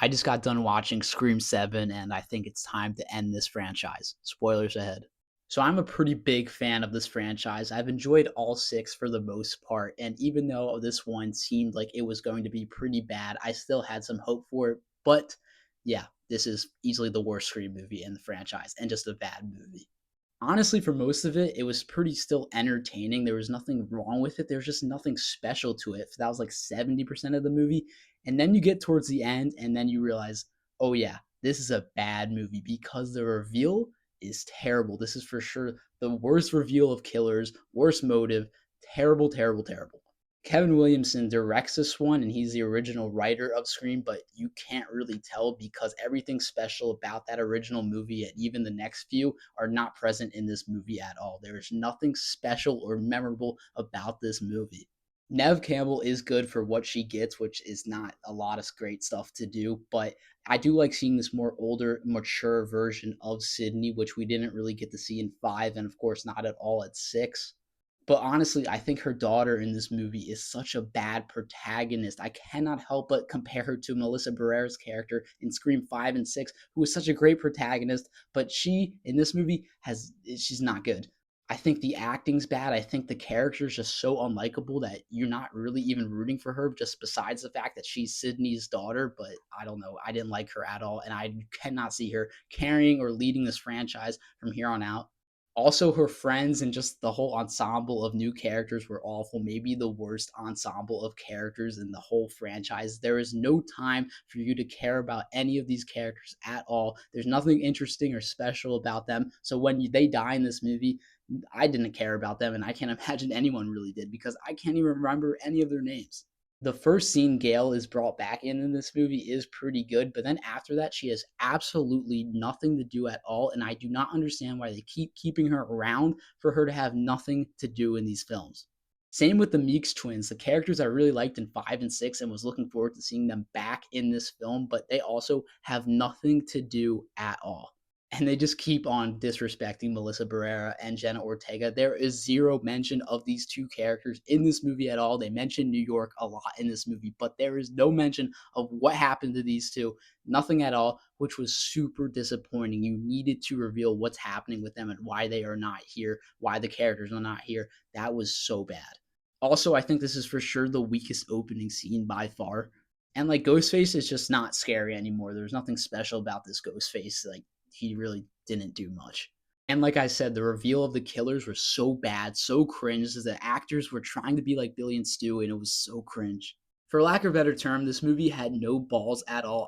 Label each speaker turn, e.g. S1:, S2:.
S1: I just got done watching Scream 7, and I think it's time to end this franchise. Spoilers ahead. So I'm a pretty big fan of this franchise. I've enjoyed all 6 for the most part, and even though this one seemed like it was going to be pretty bad, I still had some hope for it. But yeah, this is easily the worst Scream movie in the franchise and just a bad movie. Honestly, for most of it, it was pretty still entertaining. There was nothing wrong with it. There was just nothing special to it. That was like 70% of the movie. And then you get towards the end, and then you realize, oh, yeah, this is a bad movie because the reveal is terrible. This is for sure the worst reveal of killers, worst motive. Terrible, terrible, terrible. Kevin Williamson directs this one, and he's the original writer of Scream, but you can't really tell because everything special about that original movie and even the next few are not present in this movie at all. There is nothing special or memorable about this movie. Nev Campbell is good for what she gets, which is not a lot of great stuff to do, but I do like seeing this more older, mature version of Sydney, which we didn't really get to see in 5, and of course, not at all at 6. But honestly, I think her daughter in this movie is such a bad protagonist. I cannot help but compare her to Melissa Barrera's character in Scream 5 and 6, who is such a great protagonist, but she in this movie she's not good. I think the acting's bad. I think the character is just so unlikable that you're not really even rooting for her, just besides the fact that she's Sydney's daughter. But I don't know. I didn't like her at all, and I cannot see her carrying or leading this franchise from here on out. Also, her friends and just the whole ensemble of new characters were awful. Maybe the worst ensemble of characters in the whole franchise. There is no time for you to care about any of these characters at all. There's nothing interesting or special about them. So when they die in this movie, I didn't care about them, and I can't imagine anyone really did because I can't even remember any of their names. The first scene Gail is brought back in this movie is pretty good, but then after that, she has absolutely nothing to do at all, and I do not understand why they keep keeping her around for her to have nothing to do in these films. Same with the Meeks twins, the characters I really liked in 5 and 6 and was looking forward to seeing them back in this film, but they also have nothing to do at all. And they just keep on disrespecting Melissa Barrera and Jenna Ortega. There is zero mention of these two characters in this movie at all. They mention New York a lot in this movie, but there is no mention of what happened to these two. Nothing at all, which was super disappointing. You needed to reveal what's happening with them and why they are not here, why the characters are not here. That was so bad. Also, I think this is for sure the weakest opening scene by far. And like Ghostface is just not scary anymore. There's nothing special about this Ghostface. Like he really didn't do much. And like I said, the reveal of the killers was so bad, so cringe. The actors were trying to be like Billy and Stu, and it was so cringe. For lack of a better term, this movie had no balls at all.